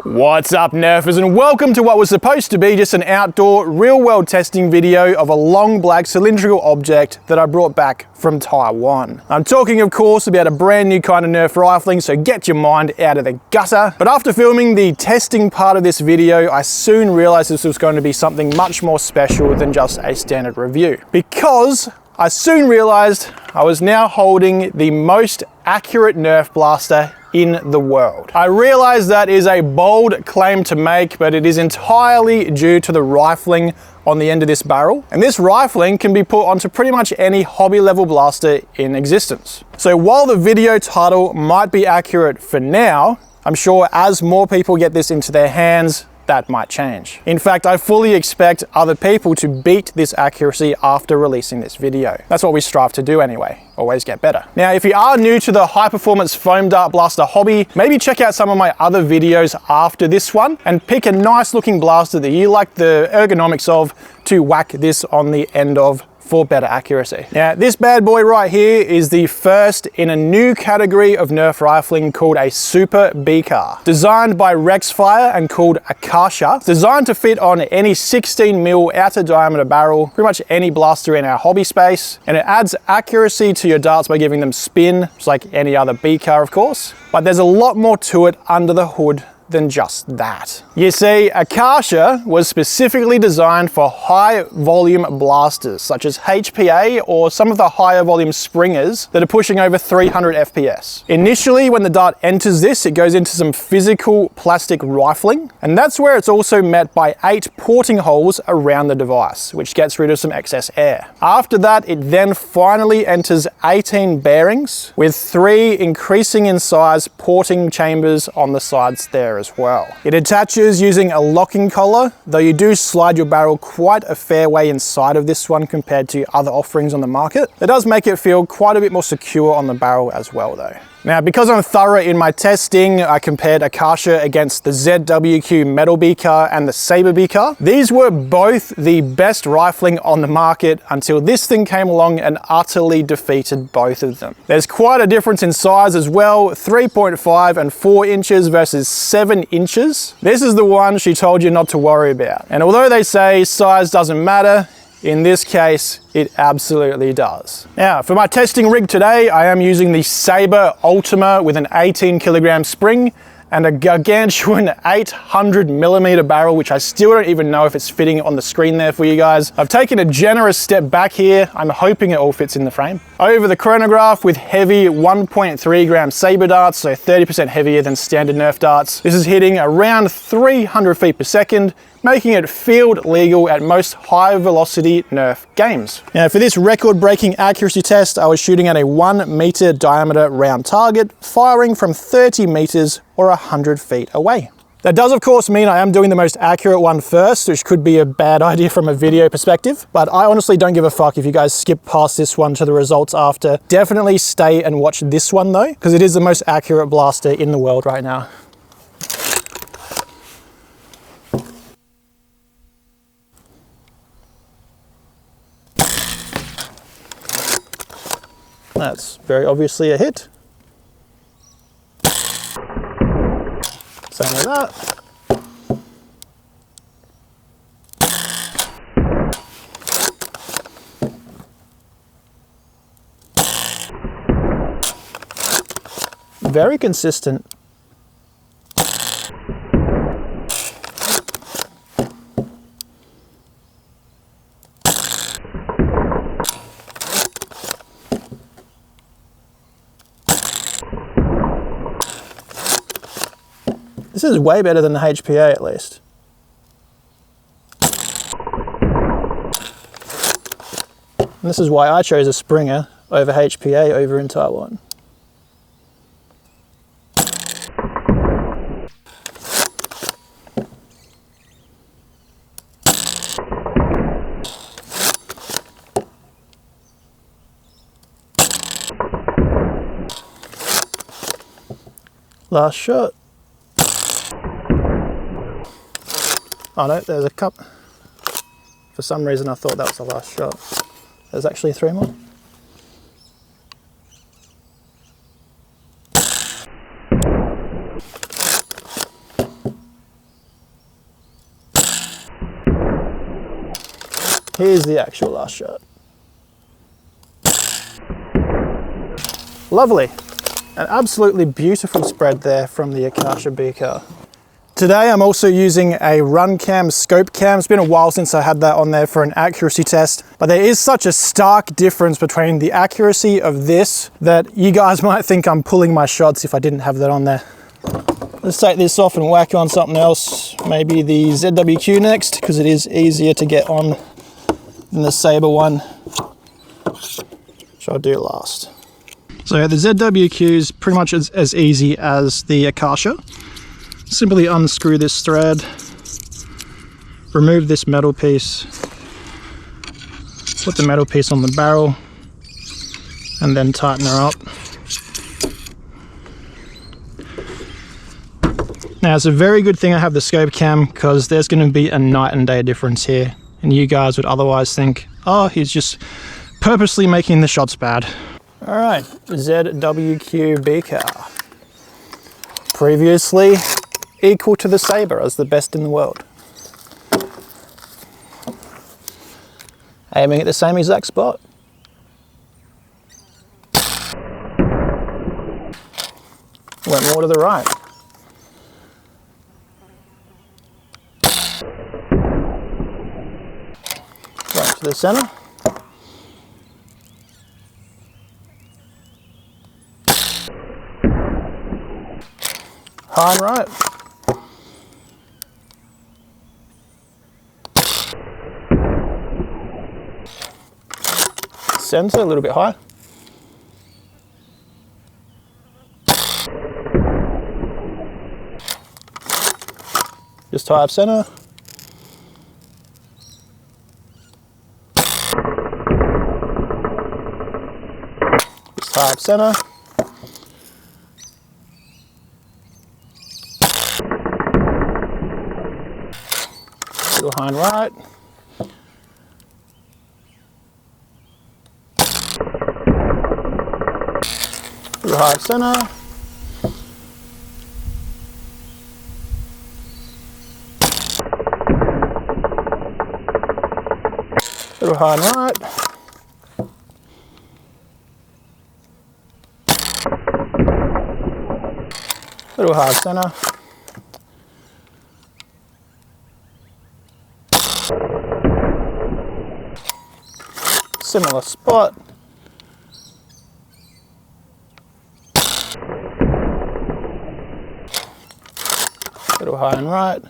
What's up, Nerfers, and welcome to what was supposed to be just an outdoor real-world testing video of a long black cylindrical object that I brought back from Taiwan. I'm talking, of course, about a brand new kind of Nerf rifling, so get your mind out of the gutter. But after filming the testing part of this video, I soon realized this was going to be something much more special than just a standard review. Because I soon realized I was now holding the most accurate Nerf blaster in the world. I realize that is a bold claim to make, but it is entirely due to the rifling on the end of this barrel. And this rifling can be put onto pretty much any hobby level blaster in existence. So while the video title might be accurate for now, I'm sure as more people get this into their hands, that might change. In fact, I fully expect other people to beat this accuracy after releasing this video. That's what we strive to do anyway, always get better. Now, if you are new to the high performance foam dart blaster hobby, maybe check out some of my other videos after this one and pick a nice looking blaster that you like the ergonomics of to whack this on the end of for better accuracy. Now, this bad boy right here is the first in a new category of Nerf rifling called a Super SBCAR. Designed by Rexfire and called Akasha. It's designed to fit on any 16mm outer diameter barrel, pretty much any blaster in our hobby space, and it adds accuracy to your darts by giving them spin, just like any other SBCAR, of course. But there's a lot more to it under the hood than just that. You see, Akasha was specifically designed for high volume blasters such as HPA or some of the higher volume springers that are pushing over 300 FPS. Initially, when the dart enters this, it goes into some physical plastic rifling, and that's where it's also met by 8 porting holes around the device, which gets rid of some excess air. After that, it then finally enters 18 bearings with 3 increasing in size porting chambers on the sides there as well. It attaches using a locking collar, though you do slide your barrel quite a fair way inside of this one compared to other offerings on the market. It does make it feel quite a bit more secure on the barrel as well though. Now, because I'm thorough in my testing, I compared Akasha against the ZWQ Metal SBCAR and the Saber SBCAR. These were both the best rifling on the market until this thing came along and utterly defeated both of them. There's quite a difference in size as well, 3.5 and 4 inches versus 7 inches. This is the one she told you not to worry about. And although they say size doesn't matter, in this case, it absolutely does. Now, for my testing rig today, I am using the Saber Ultima with an 18 kilogram spring and a gargantuan 800mm barrel, which I still don't even know if it's fitting on the screen there for you guys. I've taken a generous step back here. I'm hoping it all fits in the frame. Over the chronograph with heavy 1.3 gram Saber darts, so 30% heavier than standard Nerf darts. This is hitting around 300 feet per second, making it field legal at most high velocity Nerf games. Now, for this record-breaking accuracy test, I was shooting at a 1 meter diameter round target, firing from 30 meters or 100 feet away. That does, of course, mean I am doing the most accurate one first, which could be a bad idea from a video perspective, but I honestly don't give a fuck if you guys skip past this one to the results after. Definitely stay and watch this one though, because it is the most accurate blaster in the world right now. That's very obviously a hit. Same with that. Very consistent. This is way better than the HPA at least. And this is why I chose a Springer over HPA over in Taiwan. Last shot. Oh no, there's a cup. For some reason I thought that was the last shot. There's actually 3 more. Here's the actual last shot. Lovely. An absolutely beautiful spread there from the Akasha SBCAR. Today I'm also using a run cam scope cam. It's been a while since I had that on there for an accuracy test, but there is such a stark difference between the accuracy of this that you guys might think I'm pulling my shots if I didn't have that on there. Let's take this off and whack on something else, maybe the ZWQ next, because it is easier to get on than the Saber one, which I'll do last. So the ZWQ is pretty much as easy as the Akasha. Simply unscrew this thread, remove this metal piece, put the metal piece on the barrel, and then tighten her up. Now it's a very good thing I have the scope cam, because there's going to be a night and day difference here, and you guys would otherwise think, oh, he's just purposely making the shots bad. Alright, ZWQ SBCAR. Previously equal to the Saber as the best in the world. Aiming at the same exact spot. Went more to the right. Right to the center. High and right. Center, a little bit high. Just high up center. Just high up center. Little high and right. Little high up center. Little high and right. Little high up center. Similar spot. Little high and right.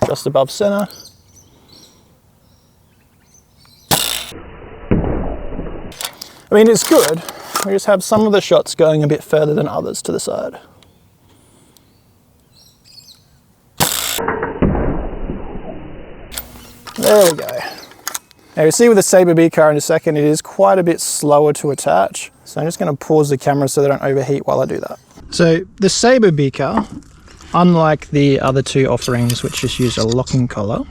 Just above center. I mean, it's good. We just have some of the shots going a bit further than others to the side. There we go. Now you see with the Saber SBCAR in a second, it is quite a bit slower to attach. So I'm just going to pause the camera so they don't overheat while I do that. So the Saber SBCAR, unlike the other two offerings which just use a locking collar,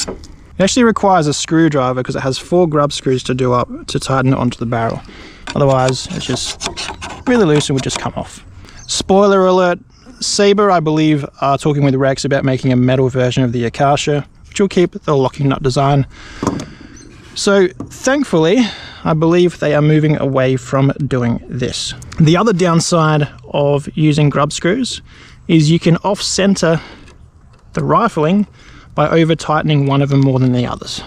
it actually requires a screwdriver because it has 4 grub screws to do up to tighten it onto the barrel. Otherwise it's just really loose and would just come off. Spoiler alert, Saber, I believe, are talking with Rex about making a metal version of the Akasha, which will keep the locking nut design. So thankfully, I believe they are moving away from doing this. The other downside of using grub screws is you can off-center the rifling by over-tightening one of them more than the others.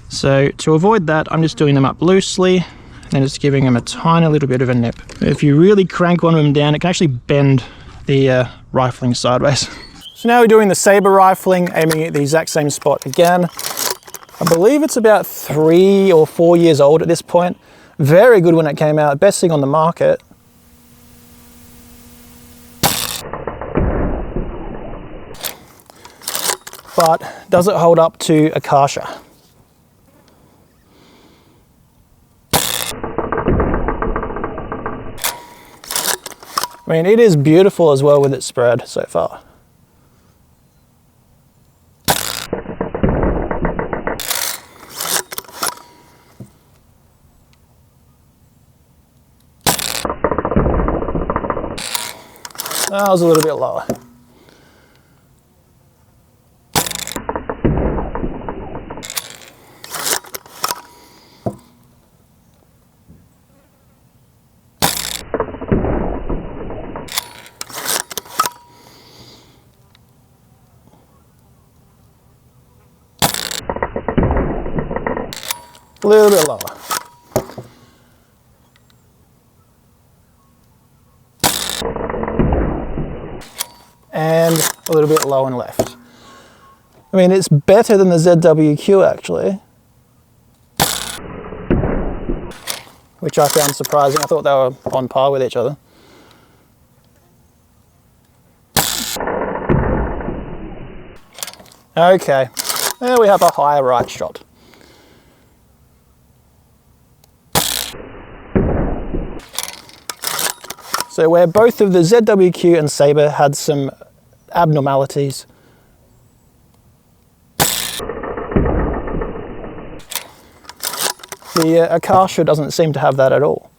So to avoid that, I'm just doing them up loosely and then just giving them a tiny little bit of a nip. If you really crank one of them down, it can actually bend the rifling sideways. So now we're doing the Saber rifling, aiming at the exact same spot again. I believe it's about 3 or 4 years old at this point. Very good when it came out, best thing on the market. But does it hold up to Akasha? I mean, it is beautiful as well with its spread so far. That was a little bit lower. A little bit lower. And a little bit low and left. I mean, it's better than the ZWQ actually, which I found surprising. I thought they were on par with each other. Okay, there we have a higher right shot. So where both of the ZWQ and Sabre had some abnormalities, the Akasha doesn't seem to have that at all.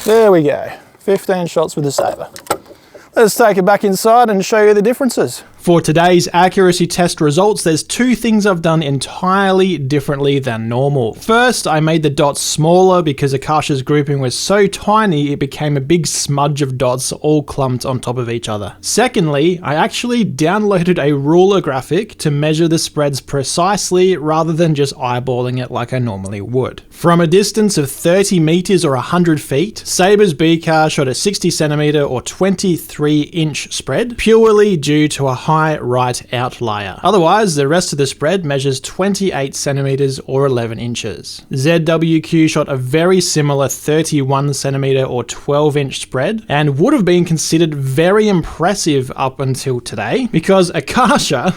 There we go, 15 shots with the Sabre. Let's take it back inside and show you the differences. For today's accuracy test results, there's two things I've done entirely differently than normal. First, I made the dots smaller because Akasha's grouping was so tiny it became a big smudge of dots all clumped on top of each other. Secondly, I actually downloaded a ruler graphic to measure the spreads precisely rather than just eyeballing it like I normally would. From a distance of 30 meters or 100 feet, Sabre's SBCAR shot a 60 centimeter or 23-inch spread purely due to a high right outlier. Otherwise, the rest of the spread measures 28 centimeters or 11 inches. ZWQ shot a very similar 31 centimeter or 12-inch spread and would have been considered very impressive up until today because Akasha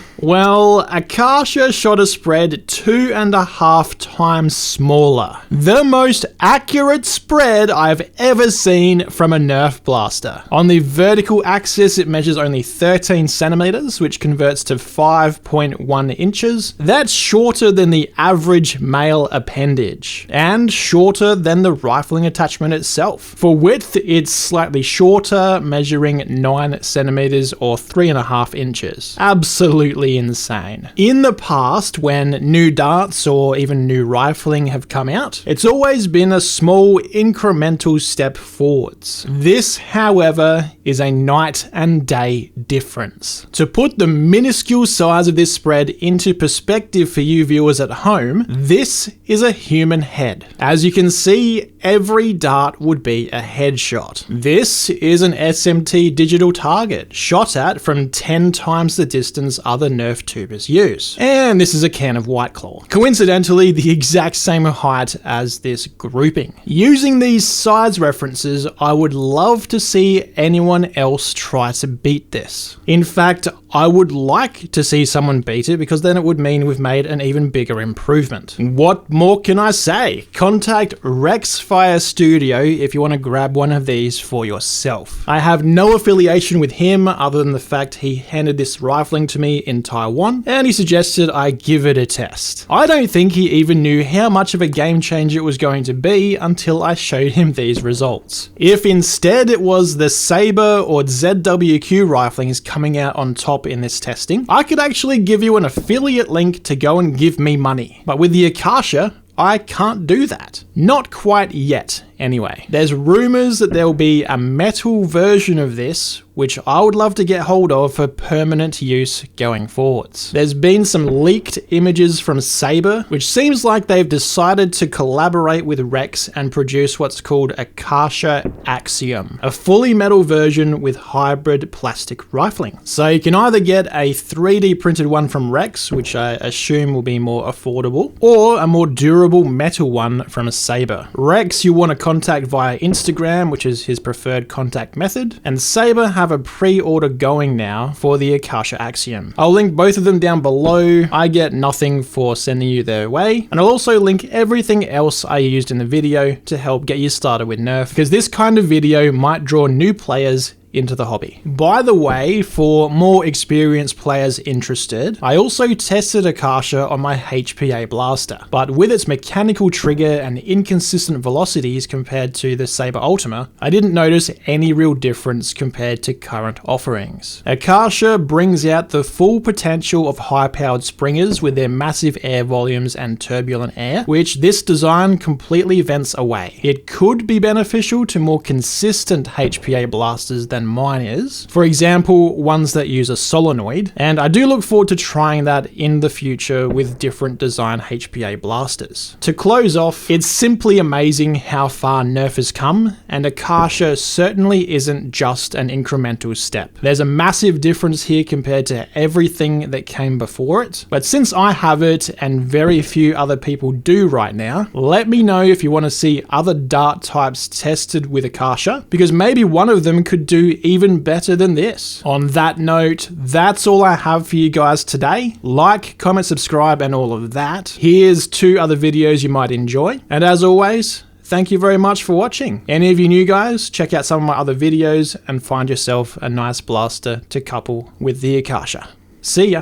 shot a spread 2.5 times smaller. The most accurate spread I've ever seen from a Nerf blaster. On the vertical axis, it measures only 13 centimeters, which converts to 5.1 inches. That's shorter than the average male appendage, and shorter than the rifling attachment itself. For width, it's slightly shorter, measuring 9 centimeters or 3.5 inches. Absolutely insane. In the past, when new darts or even new rifling have come out, it's always been a small incremental step forwards. This, however, is a night and day difference. To put the minuscule size of this spread into perspective for you viewers at home, this is a human head. As you can see, every dart would be a headshot. This is an SMT digital target, shot at from 10 times the distance other Nerf tubers use. And this is a can of White Claw. Coincidentally, the exact same height as this grouping. Using these size references, I would love to see anyone else try to beat this. In fact, I would like to see someone beat it because then it would mean we've made an even bigger improvement. What more can I say? Contact Rexfire Studio if you want to grab one of these for yourself. I have no affiliation with him other than the fact he handed this rifling to me in Taiwan and he suggested I give it a test. I don't think he even knew how much of a game changer it was going to be until I showed him these results. If instead it was the Sabre or ZWQ riflings coming out on top in this testing, I could actually give you an affiliate link to go and give me money. But with the Akasha, I can't do that. Not quite yet, anyway. There's rumors that there will be a metal version of this, which I would love to get hold of for permanent use going forwards. There's been some leaked images from Sabre, which seems like they've decided to collaborate with Rex and produce what's called Akasha Axiom, a fully metal version with hybrid plastic rifling. So you can either get a 3D printed one from Rex, which I assume will be more affordable, or a more durable metal one from Sabre. Rex, you want to contact via Instagram, which is his preferred contact method, and Saber have a pre-order going now for the Akasha Axiom. I'll link both of them down below. I get nothing for sending you their way, and I'll also link everything else I used in the video to help get you started with Nerf, because this kind of video might draw new players into the hobby. By the way, for more experienced players interested, I also tested Akasha on my HPA blaster, but with its mechanical trigger and inconsistent velocities compared to the Saber Ultima, I didn't notice any real difference compared to current offerings. Akasha brings out the full potential of high-powered springers with their massive air volumes and turbulent air, which this design completely vents away. It could be beneficial to more consistent HPA blasters than mine is. For example, ones that use a solenoid, and I do look forward to trying that in the future with different design HPA blasters. To close off, it's simply amazing how far Nerf has come, and Akasha certainly isn't just an incremental step. There's a massive difference here compared to everything that came before it, but since I have it and very few other people do right now, let me know if you want to see other dart types tested with Akasha, because maybe one of them could do even better than this. On that note, that's all I have for you guys today. Like, comment, subscribe, and all of that. Here's 2 other videos you might enjoy. And as always, thank you very much for watching. Any of you new guys, check out some of my other videos and find yourself a nice blaster to couple with the Akasha. See ya.